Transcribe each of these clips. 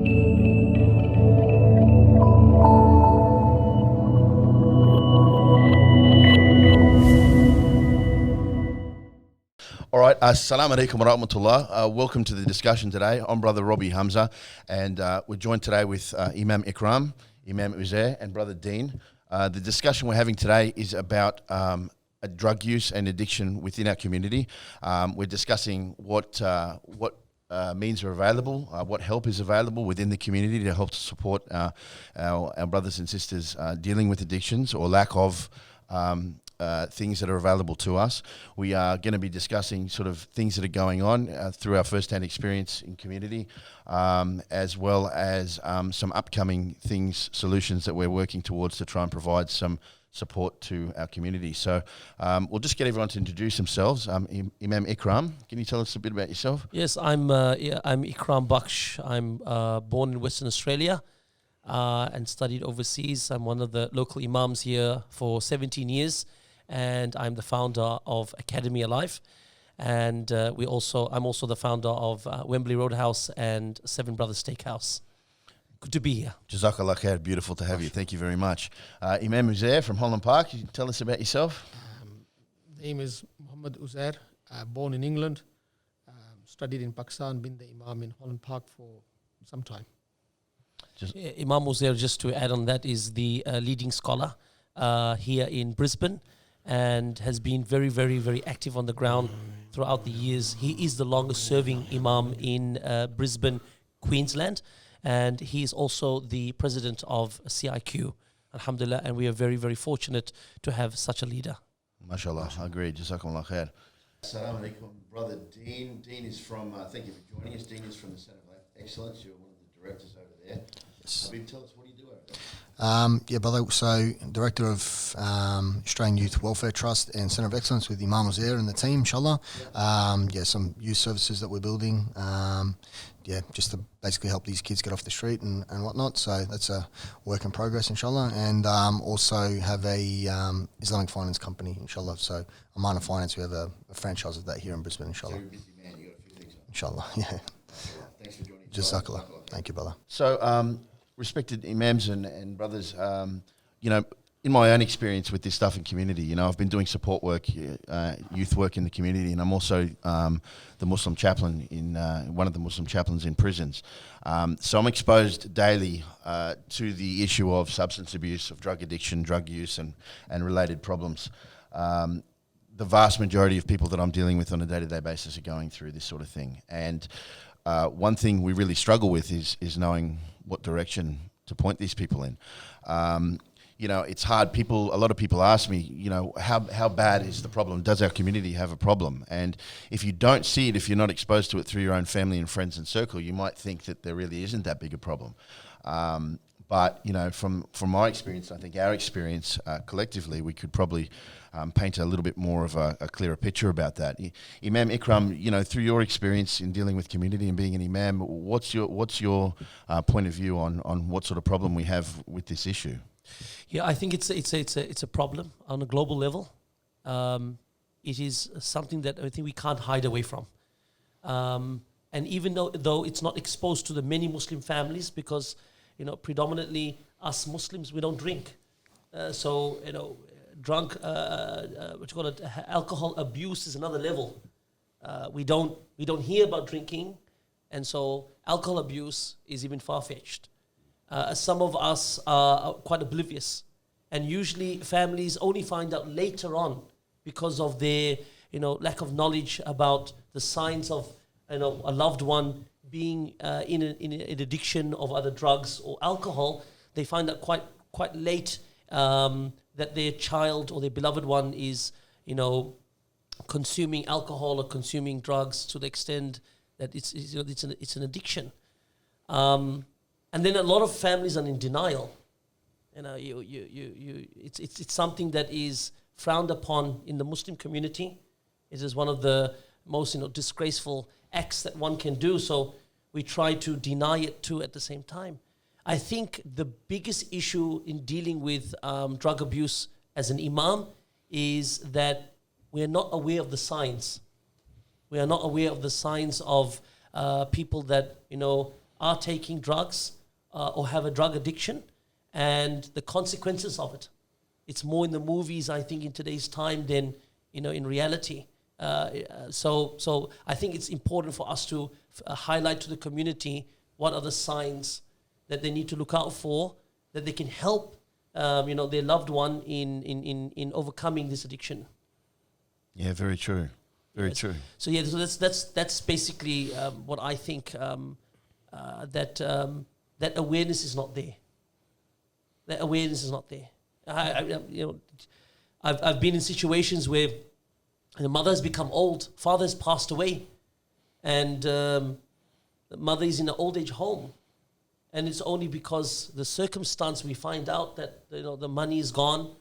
All right, assalamu alaikum wa rahmatullah. Welcome to the discussion today. I'm Brother Robbie Hamza, and we're joined today with Imam Ikraam, Imam Uzair, and Brother Dean. The discussion we're having today is about drug use and addiction within our community. We're discussing what means are available, what help is available within the community to help to support our brothers and sisters dealing with addictions or lack of things that are available to us. We are going to be discussing sort of things that are going on through our first-hand experience in community, as well as some upcoming solutions that we're working towards to try and provide some support to our community. So we'll just get everyone to introduce themselves. Imam Ikraam, can you tell us a bit about yourself? Yes, I'm Ikraam Buksh. I'm born in Western Australia and studied overseas. I'm one of the local imams here for 17 years. And I'm the founder of Academy Alive, and I'm also the founder of Wembley Roadhouse and Seven Brothers Steakhouse. Good to be here. Jazakallah khair, beautiful to have you. Thank you very much. Imam Uzair from Holland Park, can you tell us about yourself? Name is Muhammad Uzair, born in England, studied in Pakistan, been the Imam in Holland Park for some time. Imam Uzair, just to add on that, is the leading scholar here in Brisbane, and has been very, very, very active on the ground throughout the years. He is the longest serving Imam in Brisbane, Queensland, and he is also the president of CIQ, alhamdulillah, and we are very, very fortunate to have such a leader. MashaAllah, I agree. Jazakumullah khair. Assalamu alaikum, Brother Dean. Dean is from, thank you for joining us. Dean is from the Centre of Excellence. You're one of the directors over there. Yes. Habib, tell us, what do you do over there? Yeah, brother. So, director of Australian Youth Welfare Trust and Centre of Excellence with Imam Uzair and the team, inshallah. Some youth services that we're building. Just to basically help these kids get off the street and whatnot. So that's a work in progress, inshallah. And also have a Islamic finance company, inshallah. So, Amana Finance, we have a franchise of that here in Brisbane, inshallah. So you're a busy man. You got a few things on. Inshallah, yeah. Thanks for joining us. Jazakallah. Thank you, brother. So, respected imams and brothers, in my own experience with this stuff in community, I've been doing support work, youth work in the community, and I'm also the Muslim chaplain in one of the Muslim chaplains in prisons. So I'm exposed daily to the issue of substance abuse, of drug addiction, drug use, and related problems. The vast majority of people that I'm dealing with on a day-to-day basis are going through this sort of thing. And one thing we really struggle with is knowing what direction to point these people in. It's hard. A lot of people ask me, how bad is the problem? Does our community have a problem? And if you don't see it, if you're not exposed to it through your own family and friends and circle, you might think that there really isn't that big a problem. But from my experience, I think our experience collectively, we could probably paint a little bit more of a clearer picture about that. Imam Ikraam, through your experience in dealing with community and being an imam, what's your point of view on what sort of problem we have with this issue? Yeah, I think it's a problem on a global level. It is something that I think we can't hide away from. And even though it's not exposed to the many Muslim families, because predominantly us Muslims, we don't drink. Alcohol abuse is another level. We don't hear about drinking, and so alcohol abuse is even far-fetched. Some of us are quite oblivious, and usually families only find out later on because of their lack of knowledge about the signs of a loved one being in an addiction of other drugs or alcohol. They find out quite late that their child or their beloved one is consuming alcohol or consuming drugs to the extent that it's an addiction. And then a lot of families are in denial. It's something that is frowned upon in the Muslim community. It is one of the most disgraceful acts that one can do. So we try to deny it too at the same time. I think the biggest issue in dealing with drug abuse as an imam is that we are not aware of the signs. We are not aware of the signs of people that are taking drugs or have a drug addiction and the consequences of it. It's more in the movies, I think, in today's time than, in reality. So I think it's important for us to highlight to the community what are the signs that they need to look out for, that they can help their loved one in overcoming this addiction. Yeah, very true. Very true. So that's basically what I think, that awareness is not there. That awareness is not there. I've been in situations where the mother has become old, father has passed away, and the mother is in an old age home, and it's only because the circumstance we find out that the money is gone,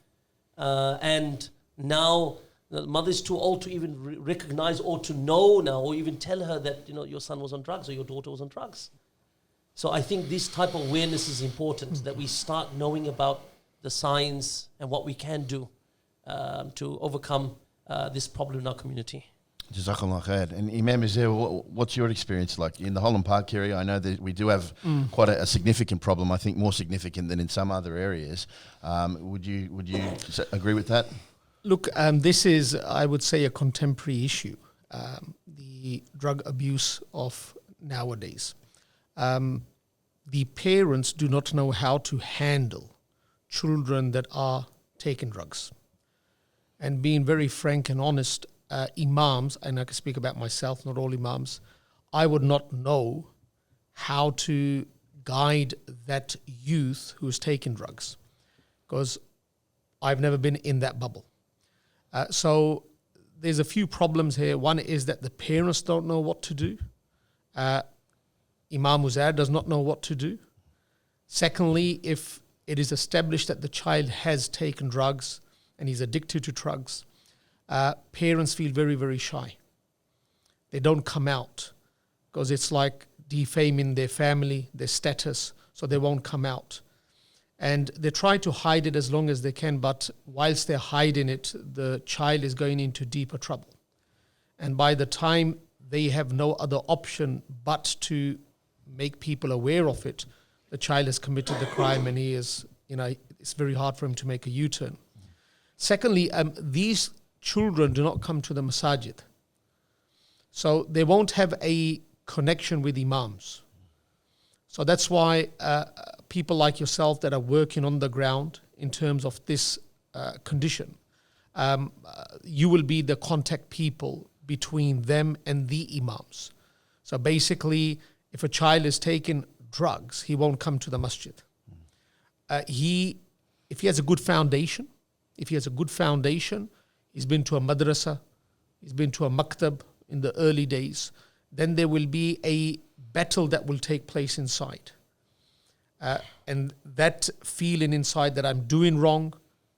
and now the mother is too old to even recognize or to know now, or even tell her that your son was on drugs or your daughter was on drugs. So I think this type of awareness is important, that we start knowing about the signs and what we can do to overcome this problem in our community. Jazakallah khair. And Imam Uzair, what's your experience like in the Holland Park area? I know that we do have quite a significant problem. I think more significant than in some other areas. Would you agree with that? Look, this is, I would say, a contemporary issue, the drug abuse of nowadays. The parents do not know how to handle children that are taking drugs. And being very frank and honest, imams, and I can speak about myself, not all imams, I would not know how to guide that youth who is taking drugs, because I've never been in that bubble. So there's a few problems here. One is that the parents don't know what to do. Imam Uzair does not know what to do. Secondly, if it is established that the child has taken drugs and he's addicted to drugs, parents feel very, very shy. They don't come out because it's like defaming their family, their status, so they won't come out. And they try to hide it as long as they can, but whilst they're hiding it, the child is going into deeper trouble. And by the time they have no other option but to make people aware of it, the child has committed the crime and he is, it's very hard for him to make a U-turn. Secondly, these children do not come to the masajid. So they won't have a connection with imams. So that's why people like yourself that are working on the ground in terms of this condition, you will be the contact people between them and the imams. So basically, if a child is taking drugs, he won't come to the masjid. If he has a good foundation, he's been to a madrasa, he's been to a maktab in the early days, then there will be a battle that will take place inside. And that feeling inside that I'm doing wrong,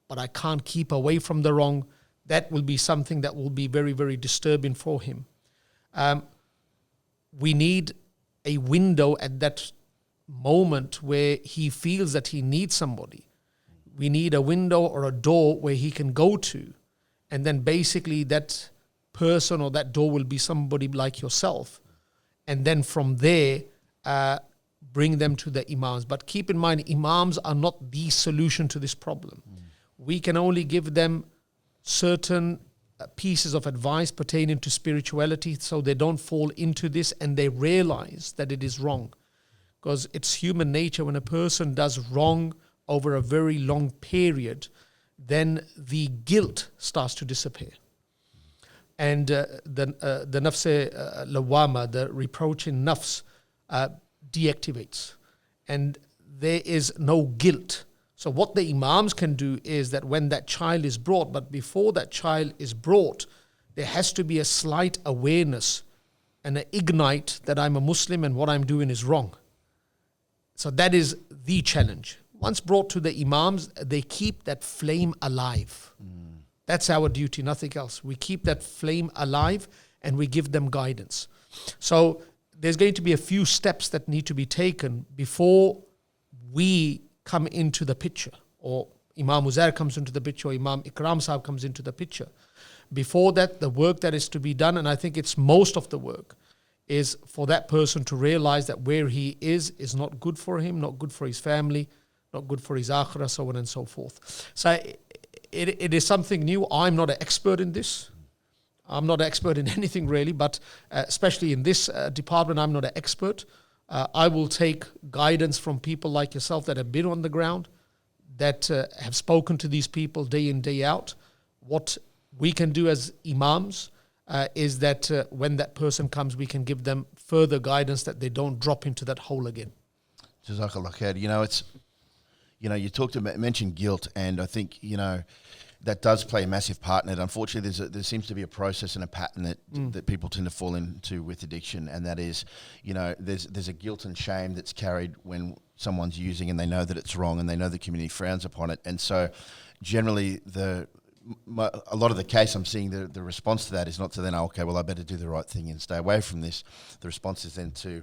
but I can't keep away from the wrong, that will be something that will be very, very disturbing for him. We need a window at that moment where he feels that he needs somebody. We need a window or a door where he can go to, and then basically that person or that door will be somebody like yourself. And then from there, bring them to the imams. But keep in mind, imams are not the solution to this problem. We can only give them certain pieces of advice pertaining to spirituality so they don't fall into this and they realize that it is wrong. Because it's human nature, when a person does wrong over a very long period, then the guilt starts to disappear. And the nafs lawama, the reproaching nafs, deactivates. And there is no guilt. So what the imams can do is that when that child is brought, but before that child is brought, there has to be a slight awareness and an ignite that I'm a Muslim and what I'm doing is wrong. So that is the challenge. Once brought to the imams, they keep that flame alive. That's our duty, nothing else. We keep that flame alive and we give them guidance. So there's going to be a few steps that need to be taken before we come into the picture, or Imam Uzair comes into the picture, or Imam Ikraam Sahib comes into the picture. Before that, the work that is to be done, and I think it's most of the work, is for that person to realize that where he is not good for him, not good for his family, not good for his akhirah, so on and so forth. So it is something new. I'm not an expert in this. I'm not an expert in anything really, but especially in this department, I'm not an expert. I will take guidance from people like yourself that have been on the ground, that have spoken to these people day in, day out. What we can do as imams is that when that person comes, we can give them further guidance that they don't drop into that hole again. Jazakallah khair. You mentioned guilt, and I think, that does play a massive part in it. Unfortunately, there seems to be a process and a pattern that people tend to fall into with addiction, and that is, there's a guilt and shame that's carried when someone's using and they know that it's wrong and they know the community frowns upon it. And so generally a lot of the case I'm seeing the response to that is not to then, okay, well, I better do the right thing and stay away from this. The response is then to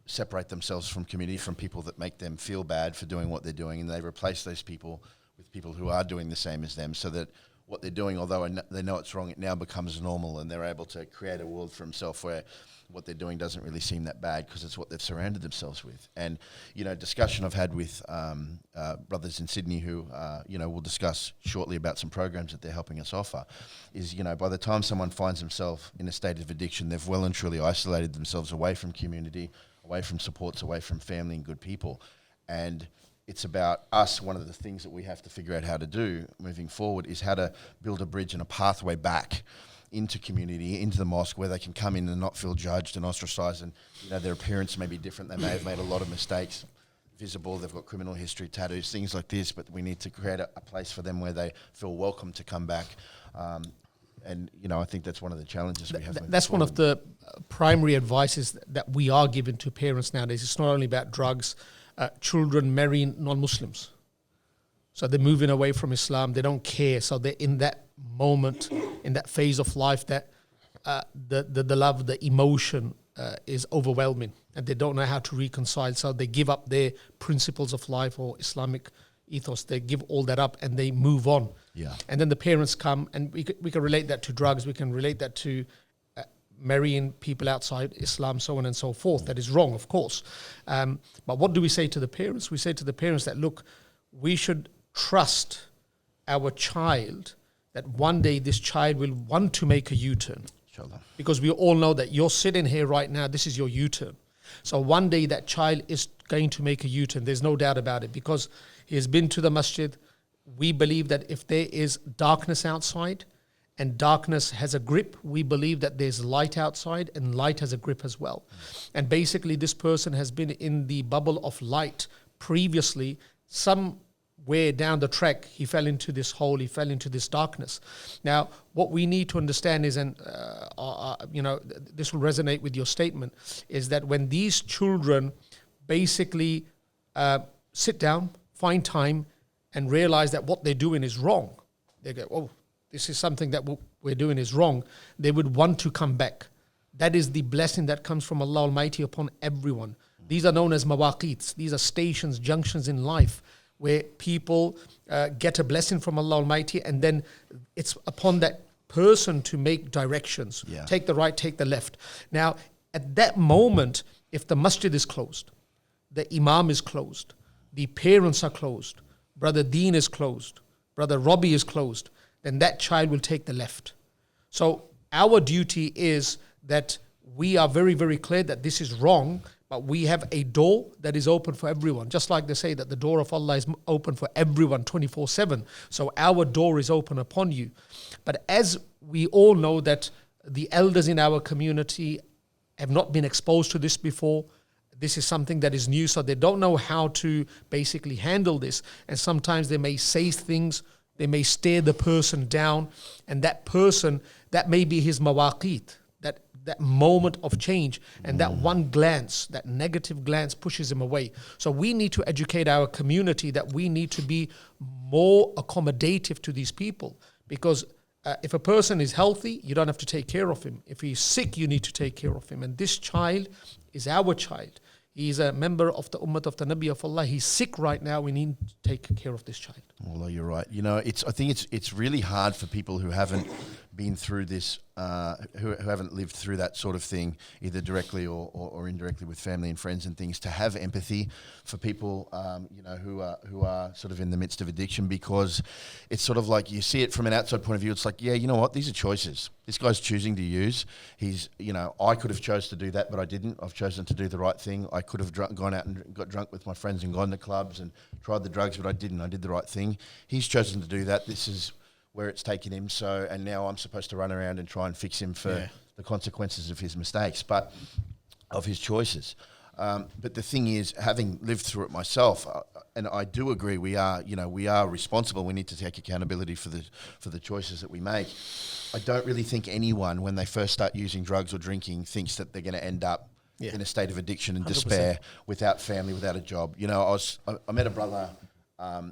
separate themselves from community, from people that make them feel bad for doing what they're doing, and they replace those people with people who are doing the same as them, so that what they're doing, although they know it's wrong, it now becomes normal, and they're able to create a world for themselves where what they're doing doesn't really seem that bad because it's what they've surrounded themselves with. And, discussion I've had with brothers in Sydney who, we'll discuss shortly about some programs that they're helping us offer, is, by the time someone finds themselves in a state of addiction, they've well and truly isolated themselves away from community, away from supports, away from family and good people. And it's about us, one of the things that we have to figure out how to do moving forward is how to build a bridge and a pathway back into community, into the mosque, where they can come in and not feel judged and ostracized, and their appearance may be different, they may have made a lot of mistakes visible, they've got criminal history, tattoos, things like this, but we need to create a place for them where they feel welcome to come back. And I think that's one of the challenges we have. That's one of the primary advices that we are given to parents nowadays. It's not only about drugs, children marrying non-Muslims. So they're moving away from Islam. They don't care. So they're in that moment, in that phase of life that the love, the emotion is overwhelming, and they don't know how to reconcile. So they give up their principles of life or Islamic ethos. They give all that up and they move on. Yeah. And then the parents come, and we can relate that to drugs. We can relate that to marrying people outside Islam, so on and so forth. That is wrong, of course. But what do we say to the parents? We say to the parents that, look, we should trust our child that one day this child will want to make a U-turn. Inshallah. Because we all know that you're sitting here right now, this is your U-turn. So one day that child is going to make a U-turn. There's no doubt about it, because he has been to the masjid. We believe that if there is darkness outside and darkness has a grip, we believe that there's light outside and light has a grip as well. And basically this person has been in the bubble of light previously. Somewhere down the track, he fell into this hole, he fell into this darkness. Now, what we need to understand is, and this will resonate with your statement, is that when these children basically sit down, find time, and realize that what they're doing is wrong, they go, oh, this is something that we're doing is wrong, they would want to come back. That is the blessing that comes from Allah Almighty upon everyone. These are known as mawaqits. These are stations, junctions in life where people get a blessing from Allah Almighty, and then it's upon that person to make directions. Yeah. Take the right, take the left. Now, at that moment, if the masjid is closed, the imam is closed, the parents are closed, Brother Deen is closed, Brother Robbie is closed, then that child will take the left. So our duty is that we are very, very clear that this is wrong, but we have a door that is open for everyone. Just like they say that the door of Allah is open for everyone 24/7. So our door is open upon you. But as we all know that the elders in our community have not been exposed to this before, this is something that is new, so they don't know how to basically handle this. And sometimes they may say things, they may stare the person down, and that person, that may be his mawaqit, that moment of change, and that one glance, that negative glance pushes him away. So we need to educate our community that we need to be more accommodative to these people, because if a person is healthy, you don't have to take care of him. If he's sick, you need to take care of him. And this child is our child. He's a member of the ummah of the Nabi of Allah. He's sick right now. We need to take care of this child. Although you're right. I think it's really hard for people who haven't been through this, who haven't lived through that sort of thing, either directly or indirectly with family and friends and things, to have empathy for people, who are sort of in the midst of addiction, because it's sort of like you see it from an outside point of view. It's like, yeah, you know what? These are choices. This guy's choosing to use. I could have chose to do that, but I didn't. I've chosen to do the right thing. I could have gone out and got drunk with my friends and gone to clubs and tried the drugs, but I didn't. I did the right thing. He's chosen to do that. This is where it's taken him. So, and now I'm supposed to run around and try and fix him for the consequences of his mistakes, but of his choices. But the thing is, having lived through it myself, and I do agree, we are responsible. We need to take accountability for the choices that we make. I don't really think anyone, when they first start using drugs or drinking, thinks that they're going to end up in a state of addiction and 100%. Despair, without family, without a job. I met a brother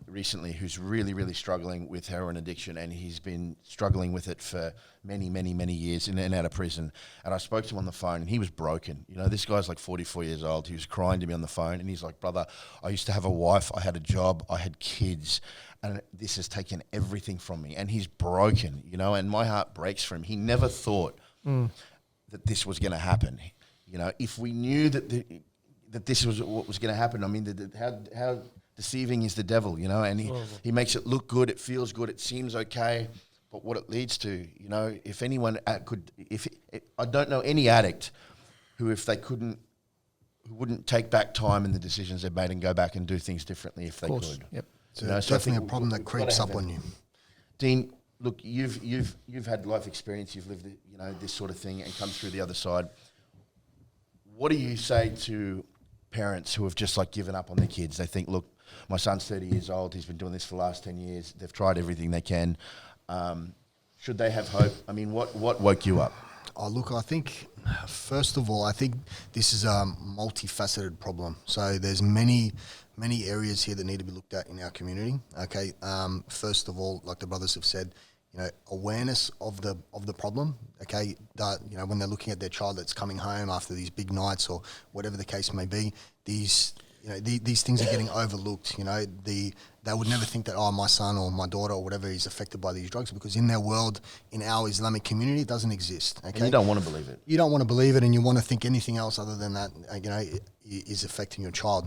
recently who's really, really struggling with heroin addiction, and he's been struggling with it for many, many, many years in and out of prison. And I spoke to him on the phone, and he was broken. This guy's like 44 years old. He was crying to me on the phone, and he's like, brother, I used to have a wife, I had a job, I had kids, and this has taken everything from me. And he's broken, and my heart breaks for him. He never thought that this was going to happen. If we knew that this was what was going to happen, I mean, how deceiving is the devil, and he makes it look good, it feels good, it seems okay, but what it leads to, if anyone I don't know any addict who, if they couldn't, who wouldn't take back time in the decisions they've made and go back and do things differently if they could. Yep. So definitely a problem that creeps up on you. Dean, look, you've had life experience, you've lived this sort of thing and come through the other side. What do you say to parents who have just given up on their kids? They think, look, my son's 30 years old. He's been doing this for the last 10 years. They've tried everything they can. Should they have hope? I mean, what woke you up? Oh, look, I think, first of all, this is a multifaceted problem. So there's many areas here that need to be looked at in our community. Okay, first of all, like the brothers have said, awareness of the problem. Okay, that when they're looking at their child that's coming home after these big nights or whatever the case may be, these things are getting overlooked. They would never think that, my son or my daughter or whatever is affected by these drugs, because in their world, in our Islamic community, it doesn't exist. Okay, and you don't want to believe it. You don't want to believe it, and you want to think anything else other than that. Is affecting your child.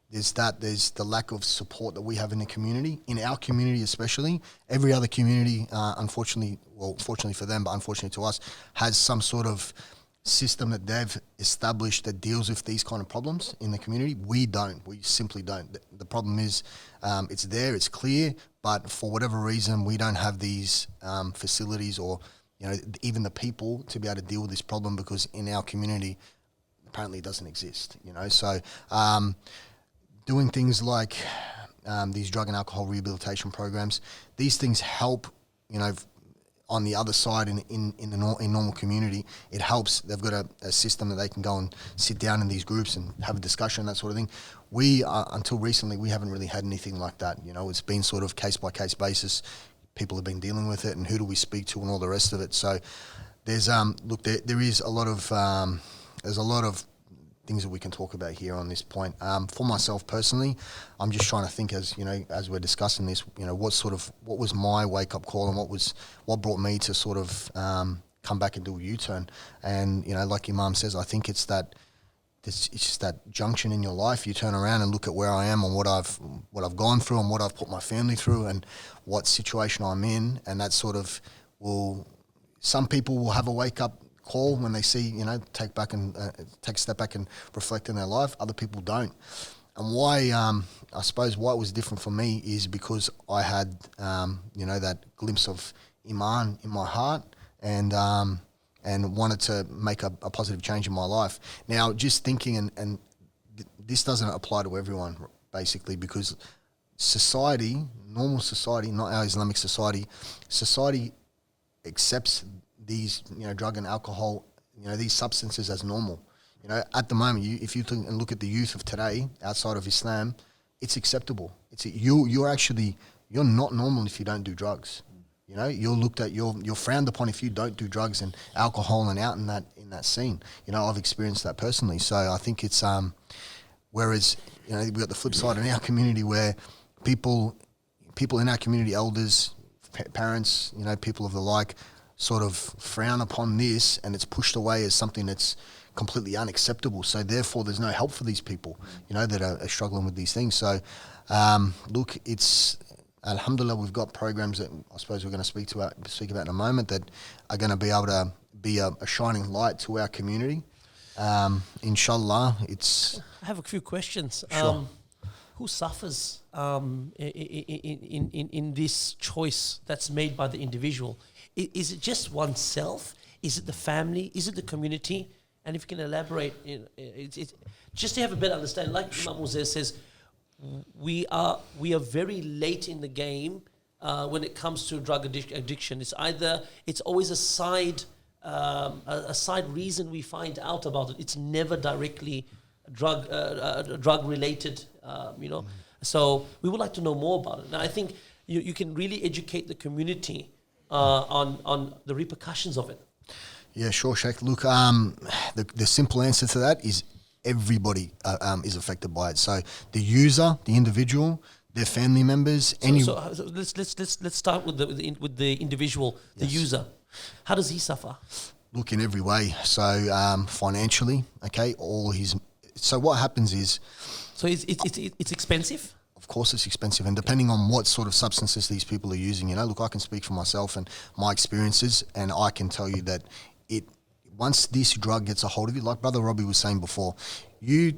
There's the lack of support that we have in the community, in our community especially. Every other community, fortunately for them, but unfortunately to us, has some sort of system that they've established that deals with these kind of problems in the community. We don't. We simply don't. The problem is, it's there, it's clear, but for whatever reason, we don't have these facilities or even the people to be able to deal with this problem, because in our community, apparently it doesn't exist. So doing things like these drug and alcohol rehabilitation programs, these things help. On the other side, in normal community, it helps. They've got a system that they can go and sit down in these groups and have a discussion, that sort of thing. We until recently, we haven't really had anything like that. It's been sort of case by case basis. People have been dealing with it, and who do we speak to, and all the rest of it. So there's there is a lot of there's a lot of things that we can talk about here on this point. For myself personally, I'm just trying to think as we're discussing this, what was my wake up call, and what brought me to sort of come back and do a U-turn. And like Imam says, I think it's just that junction in your life. You turn around and look at where I am and what I've gone through and what I've put my family through and what situation I'm in, and that sort of some people will have a wake up call when they see, take a step back and reflect in their life. Other people don't. And why, I suppose why it was different for me is because I had, that glimpse of Iman in my heart and wanted to make a positive change in my life. Now, just thinking, and this doesn't apply to everyone, basically, because normal society, not our Islamic society accepts these, drug and alcohol, these substances as normal. At the moment, if you look at the youth of today outside of Islam, it's acceptable. You're not normal if you don't do drugs. You're looked at, you're frowned upon if you don't do drugs and alcohol and out in that scene. I've experienced that personally. So I think it's whereas we've got the flip side in our community where people in our community, elders, parents, people of the like, sort of frown upon this, and it's pushed away as something that's completely unacceptable. So therefore, there's no help for these people, that are struggling with these things. So, look, it's alhamdulillah, we've got programs that I suppose we're going to speak about in a moment that are going to be able to be a shining light to our community. Inshallah, it's. I have a few questions. Sure. Who suffers in this choice that's made by the individual? Is it just oneself? Is it the family? Is it the community? And if you can elaborate, it's just to have a better understanding. Like Imam Uzair says, we are very late in the game when it comes to drug addiction. It's always a side reason we find out about it. It's never directly drug related. So we would like to know more about it. Now I think you can really educate the community on the repercussions of it. Yeah, sure, Sheikh. Look, the simple answer to that is everybody is affected by it. So the user, the individual, their family members. So let's start with the individual, the user. How does he suffer? Look, in every way. So financially, okay, So what happens is. So it's expensive. Of course, it's expensive, and depending on what sort of substances these people are using, look, I can speak for myself and my experiences, and I can tell you that once this drug gets a hold of you, like Brother Robbie was saying before, you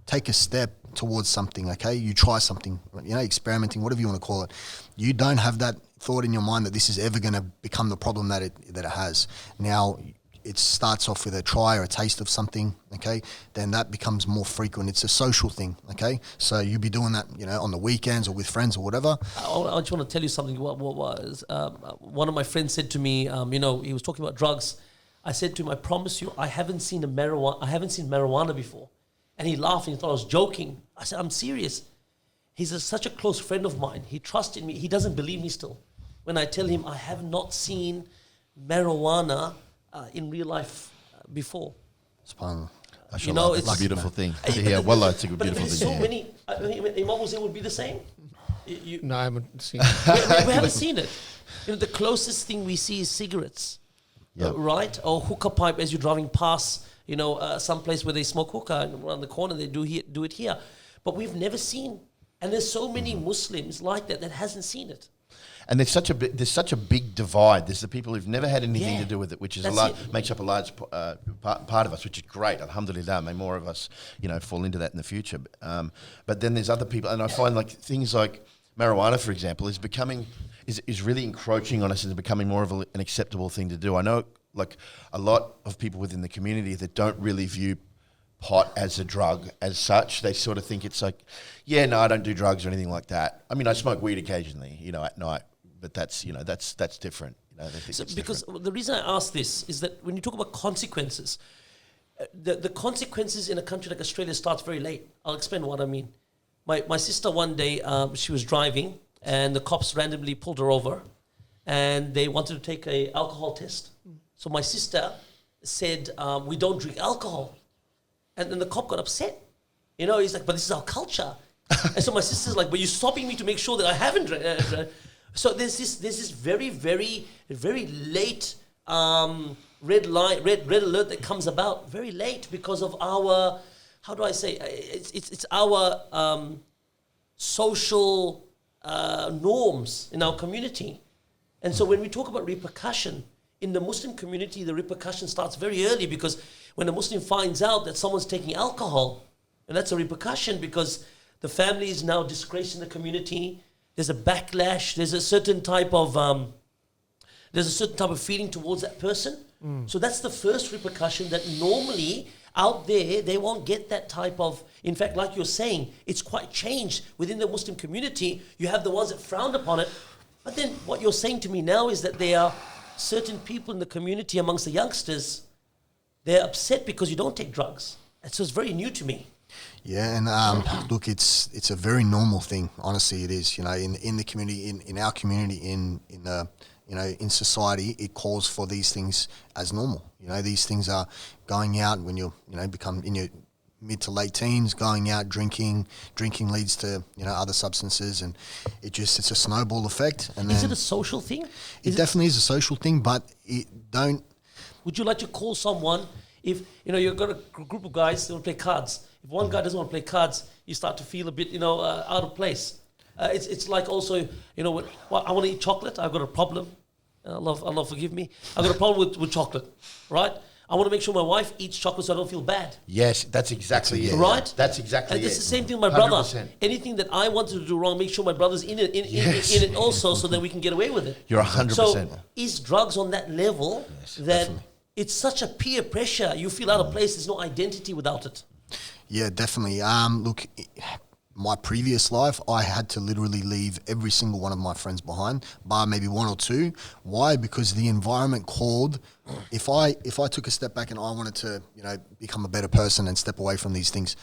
take a step towards something, okay? You try something, experimenting, whatever you want to call it. You don't have that thought in your mind that this is ever going to become the problem that it has. Now, it starts off with a try or a taste of something, okay? Then that becomes more frequent. It's a social thing, okay? So you'll be doing that, on the weekends or with friends or whatever. I just want to tell you something. What was one of my friends said to me? He was talking about drugs. I said to him, "I promise you, I haven't seen marijuana before." And he laughed and he thought I was joking. I said, "I'm serious." He's such a close friend of mine. He trusted me. He doesn't believe me still when I tell him I have not seen marijuana in real life before. SubhanAllah. It's a beautiful thing. Yeah, wallah, it's a beautiful thing. So many. Imam Uzair would be the same. No, I haven't seen it. we haven't seen it. The closest thing we see is cigarettes, right? Or hookah pipe as you're driving past. Some place where they smoke hookah and around the corner they do it here, but we've never seen. And there's so many Muslims like that hasn't seen it. And there's such a big divide. There's the people who've never had anything to do with it, which is makes up a large part of us, which is great. Alhamdulillah, may more of us, fall into that in the future. But then there's other people, and I find like things like marijuana, for example, is really encroaching on us and becoming more of an acceptable thing to do. I know, like a lot of people within the community that don't really view pot as a drug as such. They sort of think it's like, I don't do drugs or anything like that. I mean, I smoke weed occasionally, at night. But that's different. Because the reason I ask this is that when you talk about consequences, the consequences in a country like Australia starts very late. I'll explain what I mean. My sister one day, she was driving and the cops randomly pulled her over and they wanted to take an alcohol test. So my sister said, "We don't drink alcohol." And then the cop got upset. He's like, "But this is our culture." And so my sister's like, "But you're stopping me to make sure that I haven't drank." So there's this very, very, very late red alert that comes about very late because of our, how do I say, it's our social norms in our community. And so when we talk about repercussion, in the Muslim community, the repercussion starts very early because when a Muslim finds out that someone's taking alcohol, and that's a repercussion because the family is now disgracing the community. There's a backlash. There's a certain type of feeling towards that person. So that's the first repercussion that normally out there they won't get that type of. In fact, like you're saying, it's quite changed within the Muslim community. You have the ones that frowned upon it, but then what you're saying to me now is that there are certain people in the community amongst the youngsters. They're upset because you don't take drugs, and so it's very new to me. Yeah, and look, it's a very normal thing. Honestly, it is. In the community, in our community, in society, it calls for these things as normal. These things are going out when you're become in your mid to late teens, going out drinking. Drinking leads to other substances, and it's a snowball effect. And Is then it a social thing? it definitely is a social thing, but Would you like to call someone if you've got a group of guys that want to play cards? If one guy doesn't want to play cards, you start to feel a bit out of place. It's like also when I want to eat chocolate, I've got a problem. Allah forgive me. I've got a problem with chocolate, right? I want to make sure my wife eats chocolate so I don't feel bad. Yes, that's exactly it. Right? That's exactly and it. it's the same thing with my brother. 100%. Anything that I wanted to do wrong, make sure my brother's in it, in it also, so that we can get away with it. You're 100%. So is drugs on that level that definitely. it's such a peer pressure? You feel out of place. There's no identity without it. Yeah, definitely. Look, my previous life, I had to literally leave every single one of my friends behind, bar maybe one or two. Why? Because the environment called. If I took a step back and I wanted to, become a better person and step away from these things,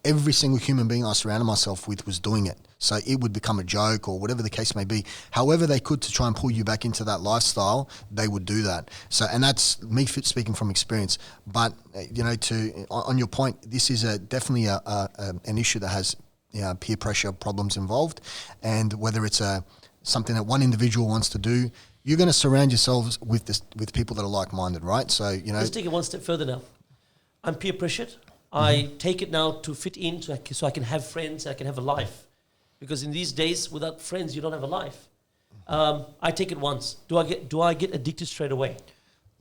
every single human being I surrounded myself with was doing it. So it would become a joke or whatever the case may be. However they could to try and pull you back into that lifestyle, they would do that. So, and that's me speaking from experience. But on your point, this is definitely an issue that has peer pressure problems involved, and whether it's something that one individual wants to do, you're going to surround yourselves with people that are like-minded, right? So Let's take it one step further now. I'm peer pressured. I take it now to fit in, so I can have friends, I can have a life. Because in these days, without friends, you don't have a life. I take it once. Do I get addicted straight away?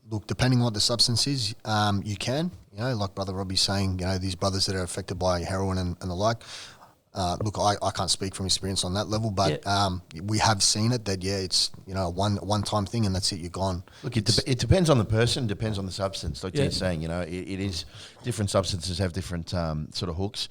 Look, depending on what the substance is, you can. Like Brother Robbie's saying, these brothers that are affected by heroin and the like. Look, I can't speak from experience on that level, but we have seen it that, it's, a one-time thing and that's it, you're gone. Look, it depends on the person, depends on the substance. Like you're saying, it is, different substances have different sort of hooks.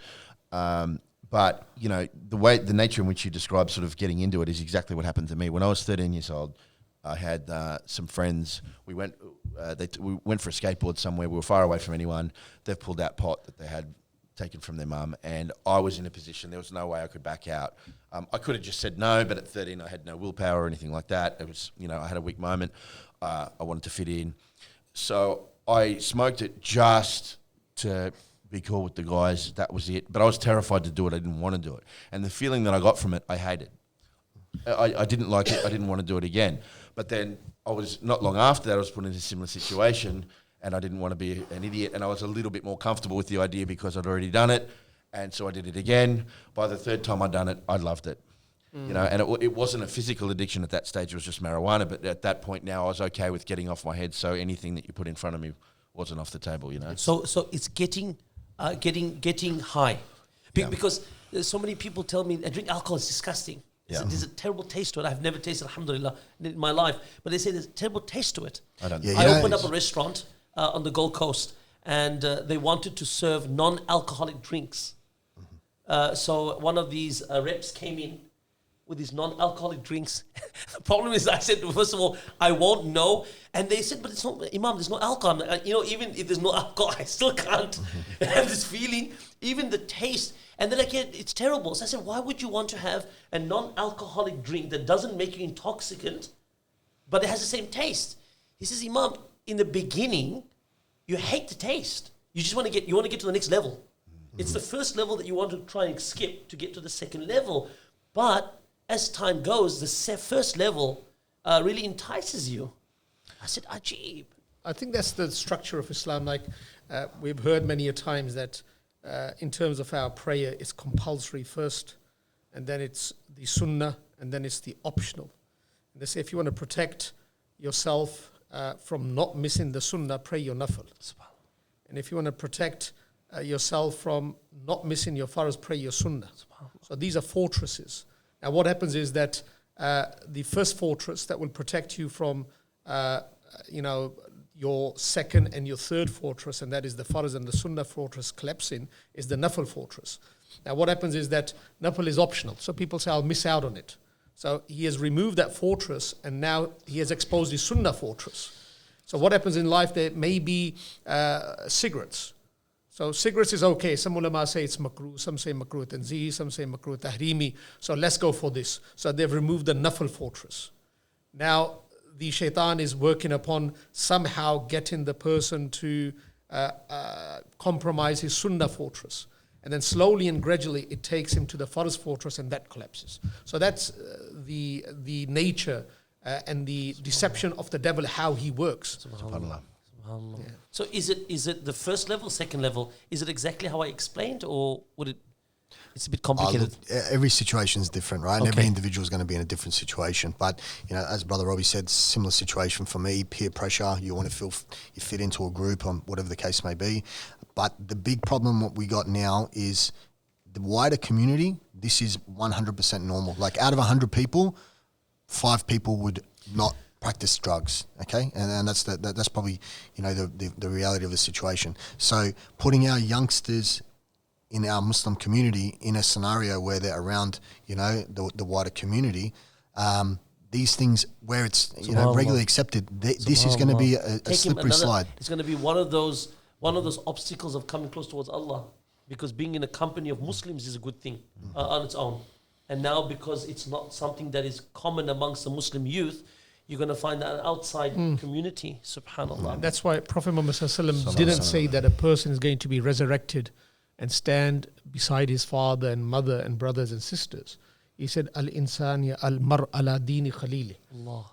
But, the nature in which you describe sort of getting into it is exactly what happened to me. When I was 13 years old, I had some friends. We went for a skateboard somewhere. We were far away from anyone. They've pulled out pot that they had taken from their mum, and I was in a position, there was no way I could back out. I could have just said no, but at 13 I had no willpower or anything like that. It was, I had a weak moment. I wanted to fit in. So I smoked it just to be cool with the guys. That was it. But I was terrified to do it. I didn't want to do it. And the feeling that I got from it, I hated. I didn't like it. I didn't want to do it again. But then I was, not long after that, I was put in a similar situation, and I didn't want to be an idiot, and I was a little bit more comfortable with the idea because I'd already done it, and so I did it again. By the third time I'd done it, I loved it. And it wasn't a physical addiction at that stage, it was just marijuana, but at that point now I was okay with getting off my head, so anything that you put in front of me wasn't off the table, So it's getting high. Because there's so many people tell me, drink alcohol is disgusting. There's a terrible taste to it. I've never tasted, alhamdulillah, in my life, but they say there's a terrible taste to it. I opened up a restaurant on the Gold Coast, and they wanted to serve non-alcoholic drinks. So one of these reps came in with these non-alcoholic drinks. The problem is, I said, first of all, I won't know. And they said, but it's not, Imam, there's no alcohol. Even if there's no alcohol, I still can't have this feeling, even the taste. And they're like, it's terrible. So I said, why would you want to have a non-alcoholic drink that doesn't make you intoxicant, but it has the same taste? He says, Imam, in the beginning, you hate the taste. You just want to get to the next level. It's the first level that you want to try and skip to get to the second level. But as time goes, the first level really entices you. I said, Ajib. I think that's the structure of Islam. Like we've heard many a times that in terms of our prayer, it's compulsory first, and then it's the sunnah, and then it's the optional. And they say if you want to protect yourself from not missing the sunnah, pray your nafil. And if you want to protect yourself from not missing your farz, pray your sunnah. So these are fortresses. Now what happens is that the first fortress that will protect you from your second and your third fortress, and that is the farz and the sunnah fortress collapsing, is the nafil fortress. Now what happens is that nafil is optional. So people say, I'll miss out on it. So he has removed that fortress, and now he has exposed his sunnah fortress. So what happens in life, there may be cigarettes. So cigarettes is okay. Some ulama say it's makruh, some say makruh tanzih, some say makruh tahrimi. So let's go for this. So they've removed the nafil fortress. Now the shaitan is working upon somehow getting the person to compromise his sunnah fortress. And then slowly and gradually it takes him to the farz fortress, and that collapses. So that's the nature and the deception of the devil, how he works. SubhanAllah. Yeah. So is it the first level, second level? Is it exactly how I explained, or would it? It's a bit complicated. Every situation is different, right? And every individual is going to be in a different situation. But as Brother Robbie said, similar situation for me. Peer pressure. You want to feel you fit into a group, whatever the case may be. But the big problem what we got now is the wider community. This is 100% normal. Like out of 100 people, 5 people would not practice drugs, okay, and that's probably the reality of the situation. So putting our youngsters in our Muslim community in a scenario where they're around the wider community, these things where it's regularly accepted, this is going to be a slippery slide. It's going to be one of those obstacles of coming close towards Allah, because being in a company of Muslims is a good thing on its own. And now because it's not something that is common amongst the Muslim youth, you're going to find that outside community. Subhanallah. That's why Prophet Muhammad ﷺ didn't say that a person is going to be resurrected and stand beside his father and mother and brothers and sisters. He said, Al-insani al-mar ala dini khalili.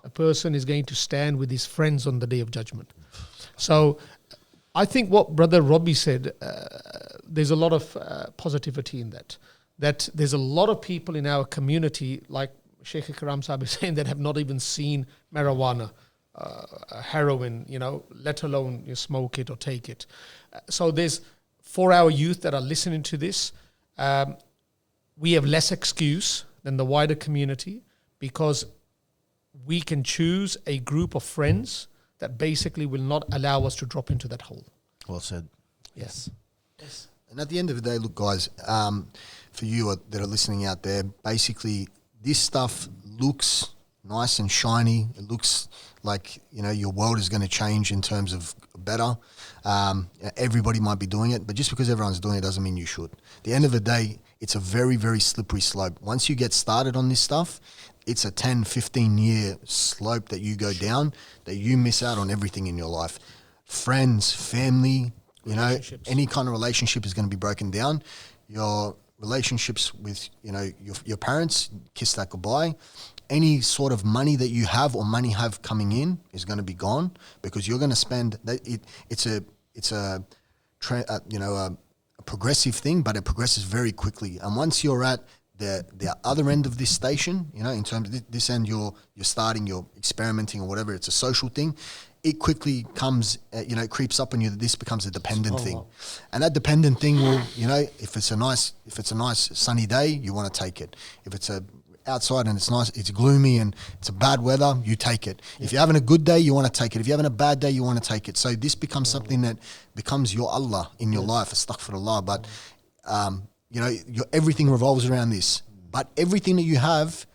A person is going to stand with his friends on the Day of Judgment. So I think what Brother Robbie said, there's a lot of positivity in that. That there's a lot of people in our community, like Sheikh Ikraam Sahib is saying, that have not even seen marijuana, heroin, let alone smoke it or take it. So there's, for our youth that are listening to this, we have less excuse than the wider community, because we can choose a group of friends that basically will not allow us to drop into that hole. Well said. Yes. And at the end of the day, look, guys, for you that are listening out there, basically this stuff looks nice and shiny. It looks like, your world is going to change in terms of better. Everybody might be doing it, but just because everyone's doing it doesn't mean you should. At the end of the day, it's a very, very slippery slope. Once you get started on this stuff, it's a 10, 15-year slope that you go down, that you miss out on everything in your life. Friends, family, any kind of relationship is going to be broken down. Your relationships with, your parents, kiss that goodbye. Any sort of money that you have or money have coming in is going to be gone, because you're going to spend it's a progressive thing, but it progresses very quickly. And once you're at the other end of this station, in terms of this end, you're starting, you're experimenting or whatever, it's a social thing. It quickly comes, creeps up on you that this becomes a dependent thing. And that dependent thing will, if it's a nice sunny day, you want to take it. If it's outside and it's nice, it's gloomy and it's a bad weather, you take it. If you're having a good day, you want to take it. If you're having a bad day, you want to take it. So this becomes something that becomes your Allah in your life, astaghfirullah. But, everything revolves around this. But everything that you have,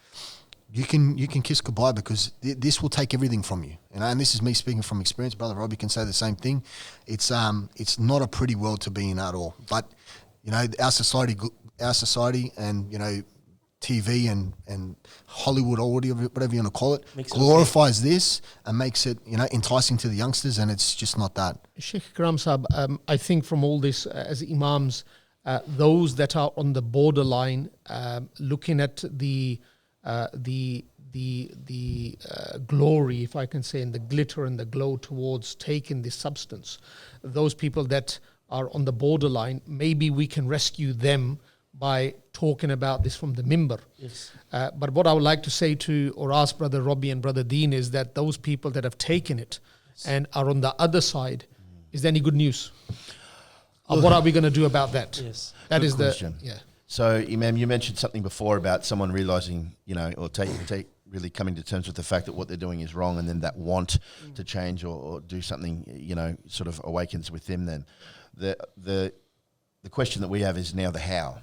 you can kiss goodbye, because this will take everything from you. And this is me speaking from experience. Brother Robbie can say the same thing. It's not a pretty world to be in at all. But our society and TV and Hollywood or whatever you want to call it glorifies this and makes it enticing to the youngsters, and it's just not that. Sheikh Ikraam Sahib, I think from all this, as imams, those that are on the borderline, looking at the glory, if I can say, and the glitter and the glow towards taking this substance, those people that are on the borderline, maybe we can rescue them by talking about this from the mimbar. Yes. But what I would like to say to or ask Brother Robbie and Brother Dean is that those people that have taken it and are on the other side, is there any good news? What are we going to do about that? Yes. That Good is question. yeah. So, Imam, you mentioned something before about someone realizing, or really coming to terms with the fact that what they're doing is wrong, and then that want to change or do something, sort of awakens with them. Then the question that we have is now the how.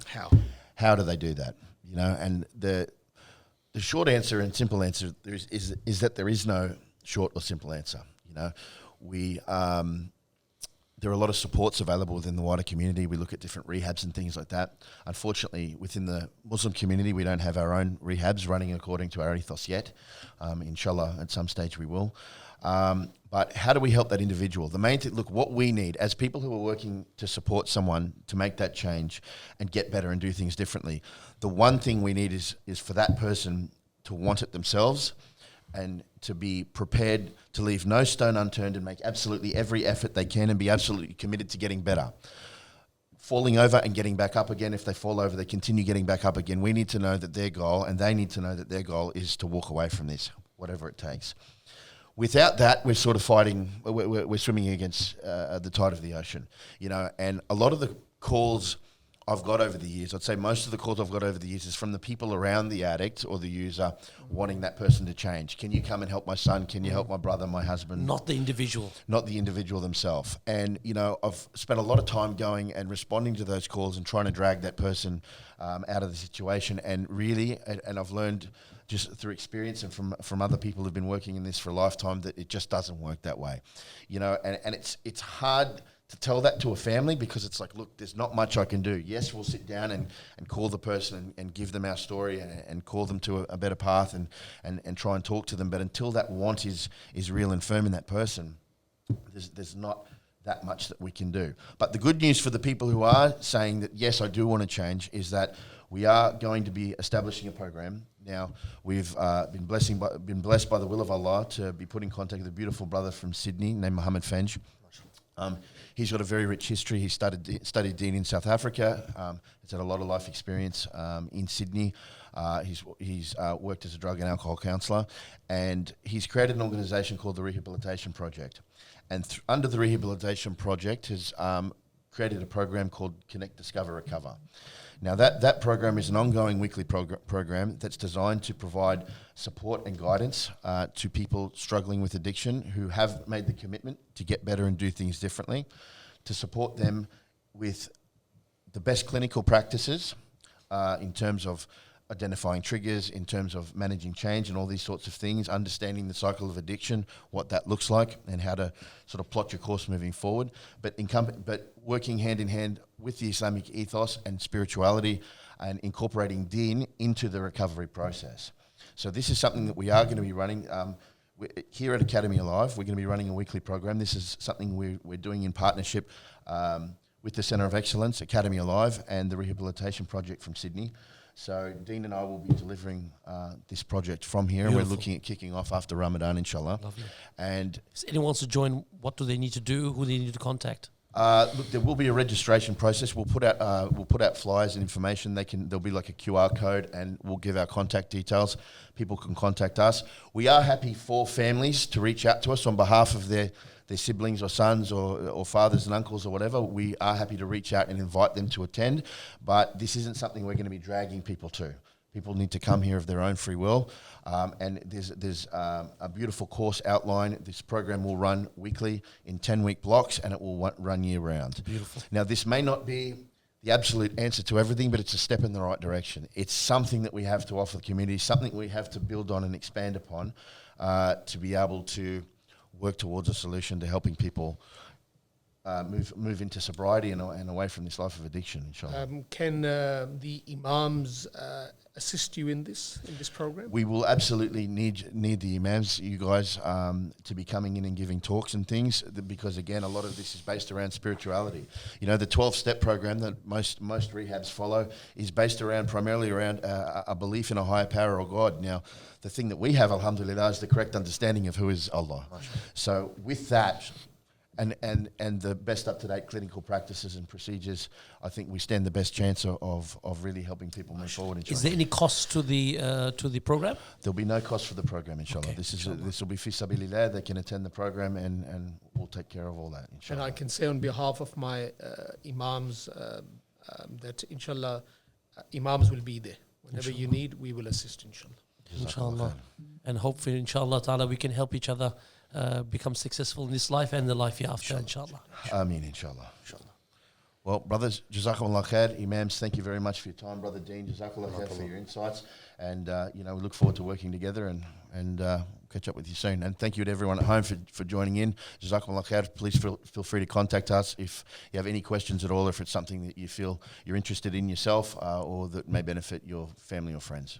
How do they do that? And the short answer and simple answer is that there is no short or simple answer. There are a lot of supports available within the wider community. We look at different rehabs and things like that. Unfortunately, within the Muslim community, we don't have our own rehabs running according to our ethos yet. Inshallah, at some stage we will. But how do we help that individual? The main thing, look, what we need as people who are working to support someone to make that change and get better and do things differently, the one thing we need is for that person to want it themselves and to be prepared to leave no stone unturned and make absolutely every effort they can and be absolutely committed to getting better. Falling over and getting back up again. If they fall over, they continue getting back up again. We need to know that their goal, and they need to know that their goal is to walk away from this, whatever it takes. Without that, we're sort of fighting, we're swimming against the tide of the ocean, you know, and a lot of the calls I've got over the years, I'd say most of the calls I've got over the years is from the people around the addict or the user wanting that person to change. Can you come and help my son? Can you help my brother, my husband? Not the individual. Not the individual themselves. And, you know, I've spent a lot of time going and responding to those calls and trying to drag that person out of the situation. And really, and I've learned just through experience and from other people who've been working in this for a lifetime that it just doesn't work that way. You know, and it's hard to tell that to a family because it's like, look, there's not much I can do. Yes, we'll sit down and call the person and give them our story and call them to a better path and try and talk to them. But until that want is real and firm in that person, there's not that much that we can do. But the good news for the people who are saying that, yes, I do want to change, is that we are going to be establishing a program. Now, we've been blessed by the will of Allah to be put in contact with a beautiful brother from Sydney named Muhammad Fenj. He's got a very rich history. He studied Deen in South Africa. He's had a lot of life experience in Sydney. He's worked as a drug and alcohol counsellor, and he's created an organisation called the Rehabilitation Project. And under the Rehabilitation Project has created a program called Connect, Discover, Recover. Now that program is an ongoing weekly program that's designed to provide support and guidance to people struggling with addiction who have made the commitment to get better and do things differently, to support them with the best clinical practices in terms of identifying triggers, in terms of managing change and all these sorts of things, understanding the cycle of addiction, what that looks like, and how to sort of plot your course moving forward. But working hand in hand with the Islamic ethos and spirituality and incorporating Deen into the recovery process. So this is something that we are going to be running. Here at Academy Alive, we're going to be running a weekly program. This is something we're doing in partnership with the Centre of Excellence, Academy Alive, and the Rehabilitation Project from Sydney. So Dean and I will be delivering this project from here. Beautiful. And we're looking at kicking off after Ramadan, inshallah. Lovely. And if anyone wants to join, what do they need to do? Who do they need to contact? Look, there will be a registration process. We'll put out flyers and information. There'll be like a QR code, and we'll give our contact details. People can contact us. We are happy for families to reach out to us on behalf of their siblings or sons or fathers and uncles or whatever. We are happy to reach out and invite them to attend, but this isn't something we're going to be dragging people to. People need to come here of their own free will, and there's a beautiful course outline. This program will run weekly in 10-week blocks, and it will run year-round. Beautiful. Now, this may not be the absolute answer to everything, but it's a step in the right direction. It's something that we have to offer the community, something we have to build on and expand upon to be able to work towards a solution to helping people move into sobriety and away from this life of addiction, inshallah. Can the imams assist you in this program? We will absolutely need the imams, you guys, to be coming in and giving talks and things, because again, a lot of this is based around spirituality. You know, the 12-step program that most rehabs follow is based primarily around a belief in a higher power or God. Now, the thing that we have, alhamdulillah, is the correct understanding of who is Allah. So with that, and the best up-to-date clinical practices and procedures, I think we stand the best chance of really helping people move forward. Inshallah. Is there any cost to the program? There'll be no cost for the program, inshallah. Okay, This will be fi sabilillah. They can attend the program and we'll take care of all that, inshallah. And I can say on behalf of my imams that inshallah imams will be there. Whenever you need, we will assist, inshallah. Inshallah. And hopefully, inshallah ta'ala, we can help each other become successful in this life and the life hereafter, inshallah. Ameen, inshallah. Well, brothers, jazakumullah khair. Imams, thank you very much for your time. Brother Dean, jazakumullah khair for your insights. And, we look forward to working together and catch up with you soon. And thank you to everyone at home for joining in. Jazakumullah khair. Please feel free to contact us if you have any questions at all, if it's something that you feel you're interested in yourself or that may benefit your family or friends.